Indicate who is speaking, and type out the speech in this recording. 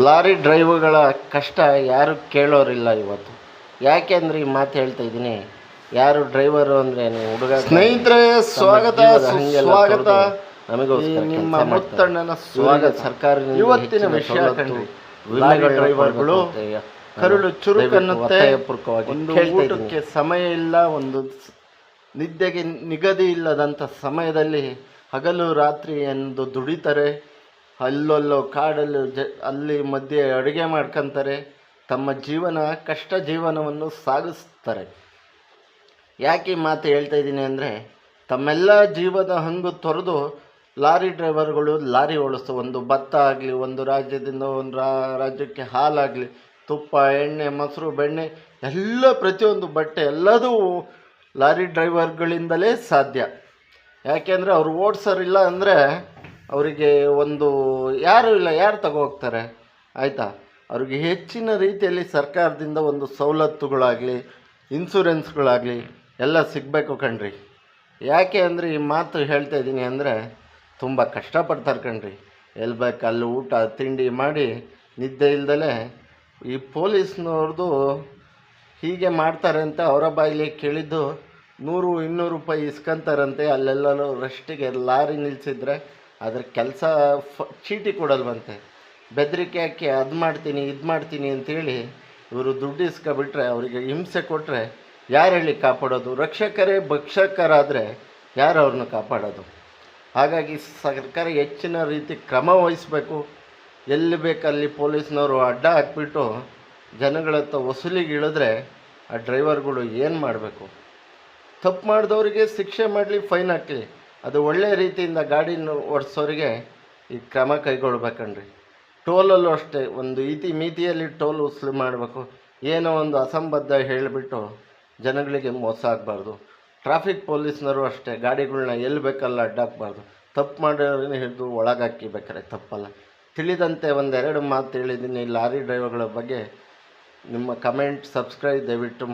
Speaker 1: Lorry ಡ್ರೈವರ್ಗಳ ಕಷ್ಟ ಯಾರು ಕೇಳೋರಿಲ್ಲ ಇವತ್ತು. ಯಾಕೆಂದ್ರೆ ಈ ಮಾತು ಹೇಳ್ತಾ ಇದ್ದೀನಿ, ಯಾರು ಡ್ರೈವರು ಅಂದರೆ ಹುಡುಗ
Speaker 2: ಸ್ನೇಹಿತರೆ ಸ್ವಾಗತ ಸ್ವಾಗತ
Speaker 1: ನಮಗೋಸ್ಕರ
Speaker 2: ನಿಮ್ಮ ಮುತ್ತಣ್ಣನ ಸ್ವಾಗತ.
Speaker 1: ಸರ್ಕಾರದಿಂದ
Speaker 2: ಇವತ್ತಿನ ವಿಷಯ ಕಂಡ್ರಿ, ಲಾರಿ ಡ್ರೈವರ್ಗಳು ಕರುಳು ಚುರುಕನ್ನುತ್ತೆ. ಒಂದು ಊಟಕ್ಕೆ ಸಮಯ ಇಲ್ಲ, ಒಂದು ನಿದ್ದೆಗೆ ನಿಗದಿ ಇಲ್ಲದಂಥ ಸಮಯದಲ್ಲಿ ಹಗಲು ರಾತ್ರಿ ಎಂದು ದುಡಿತಾರೆ. ಅಲ್ಲೊಲ್ಲೋ ಕಾಡಲ್ಲೂ ಅಲ್ಲಿ ಮಧ್ಯೆ ಅಡುಗೆ ಮಾಡ್ಕೊತಾರೆ. ತಮ್ಮ ಕಷ್ಟ ಜೀವನವನ್ನು ಸಾಗಿಸ್ತಾರೆ. ಯಾಕೆ ಈ ಮಾತು ಹೇಳ್ತಾ ಇದ್ದೀನಿ ಅಂದರೆ, ತಮ್ಮೆಲ್ಲ ಜೀವದ ಹಂಗು ತೊರೆದು ಲಾರಿ ಡ್ರೈವರ್ಗಳು ಲಾರಿ ಓಡಿಸ್ತು. ಒಂದು ಭತ್ತ ಆಗಲಿ, ಒಂದು ರಾಜ್ಯದಿಂದ ಒಂದು ರಾಜ್ಯಕ್ಕೆ ಹಾಲಾಗಲಿ, ತುಪ್ಪ, ಎಣ್ಣೆ, ಮೊಸರು, ಬೆಣ್ಣೆ ಎಲ್ಲ ಪ್ರತಿಯೊಂದು ಬಟ್ಟೆ ಎಲ್ಲದೂ ಲಾರಿ ಡ್ರೈವರ್ಗಳಿಂದಲೇ ಸಾಧ್ಯ. ಯಾಕೆಂದರೆ ಅವ್ರು ಓಡಿಸೋರಿಲ್ಲ ಅಂದರೆ ಅವರಿಗೆ ಒಂದು ಯಾರು ಇಲ್ಲ, ಯಾರು ತಗೋಗ್ತಾರೆ ಆಯಿತಾ. ಅವ್ರಿಗೆ ಹೆಚ್ಚಿನ ರೀತಿಯಲ್ಲಿ ಸರ್ಕಾರದಿಂದ ಒಂದು ಸವಲತ್ತುಗಳಾಗಲಿ, ಇನ್ಸೂರೆನ್ಸ್ಗಳಾಗಲಿ ಎಲ್ಲ ಸಿಗಬೇಕು ಕಣ್ರಿ. ಯಾಕೆ ಅಂದರೆ ಈ ಮಾತು ಹೇಳ್ತಾ ಇದ್ದೀನಿ ಅಂದರೆ, ತುಂಬ ಕಷ್ಟಪಡ್ತಾರೆ ಕಣ್ರಿ. ಎಲ್ಲಿ ಬೇಕು ಅಲ್ಲಿ ಊಟ ತಿಂಡಿ ಮಾಡಿ ನಿದ್ದೆ ಇಲ್ದಲೇ ಈ ಪೊಲೀಸ್ನವ್ರದ್ದು ಹೀಗೆ ಮಾಡ್ತಾರೆ ಅಂತ ಅವರ ಬಾಯಿಲಿ ಕೇಳಿದ್ದು 100-200 ರೂಪಾಯಿ ಇಸ್ಕೊಂತಾರಂತೆ. ಅಲ್ಲೆಲ್ಲರೂ ರೆಸ್ಟಿಗೆ ಲಾರಿ ನಿಲ್ಲಿಸಿದ್ರೆ ಅದ್ರ ಕೆಲಸ ಚೀಟಿ ಕೊಡಲ್ವಂತೆ. ಬೆದರಿಕೆ ಹಾಕಿ ಅದು ಮಾಡ್ತೀನಿ ಇದು ಮಾಡ್ತೀನಿ ಅಂತೇಳಿ ಇವರು ದುಡ್ಡು ಇಸ್ಕೊಬಿಟ್ರೆ, ಅವರಿಗೆ ಹಿಂಸೆ ಕೊಟ್ಟರೆ ಯಾರು ಹೇಳಿ ಕಾಪಾಡೋದು? ರಕ್ಷಕರೇ ಭಕ್ಷಕರಾದರೆ ಯಾರು ಅವ್ರನ್ನ ಕಾಪಾಡೋದು? ಹಾಗಾಗಿ ಸರ್ಕಾರ ಹೆಚ್ಚಿನ ರೀತಿ ಕ್ರಮ ವಹಿಸಬೇಕು. ಎಲ್ಲಿ ಬೇಕಲ್ಲಿ ಪೊಲೀಸ್ನವರು ಅಡ್ಡ ಹಾಕ್ಬಿಟ್ಟು ಜನಗಳ ಹತ್ರ ವಸೂಲಿಗೆ ಇಳಿದ್ರೆ ಆ ಡ್ರೈವರ್ಗಳು ಏನು ಮಾಡಬೇಕು? ತಪ್ಪು ಮಾಡಿದವರಿಗೆ ಶಿಕ್ಷೆ ಮಾಡಲಿ, ಫೈನ್ ಹಾಕಲಿ. ಅದು ಒಳ್ಳೆಯ ರೀತಿಯಿಂದ ಗಾಡಿನ ಓಡಿಸೋರಿಗೆ ಈ ಕ್ರಮ ಕೈಗೊಳ್ಬೇಕಂಡ್ರಿ. ಟೋಲಲ್ಲೂ ಅಷ್ಟೇ ಒಂದು ಮಿತಿಯಲ್ಲಿ ಟೋಲ್ ವಸೂಲಿ ಮಾಡಬೇಕು. ಏನೋ ಒಂದು ಅಸಂಬದ್ಧ ಹೇಳಿಬಿಟ್ಟು ಜನಗಳಿಗೆ ಮೋಸ ಆಗಬಾರ್ದು. ಟ್ರಾಫಿಕ್ ಪೊಲೀಸ್ನವರು ಅಷ್ಟೇ ಗಾಡಿಗಳನ್ನ ಎಲ್ಲಿ ಬೇಕಲ್ಲ ಅಡ್ಡಾಕಬಾರ್ದು. ತಪ್ಪು ಮಾಡೋರನ್ನ ಹಿಡಿದು ಒಳಗಾಕಿಬೇಕಾರೆ ತಪ್ಪಲ್ಲ. ತಿಳಿದಂತೆ ಒಂದೆರಡು ಮಾತು ಹೇಳಿದ್ದೀನಿ ಲಾರಿ ಡ್ರೈವರ್ಗಳ ಬಗ್ಗೆ. ನಿಮ್ಮ ಕಮೆಂಟ್, ಸಬ್ಸ್ಕ್ರೈಬ್ ದಯವಿಟ್ಟು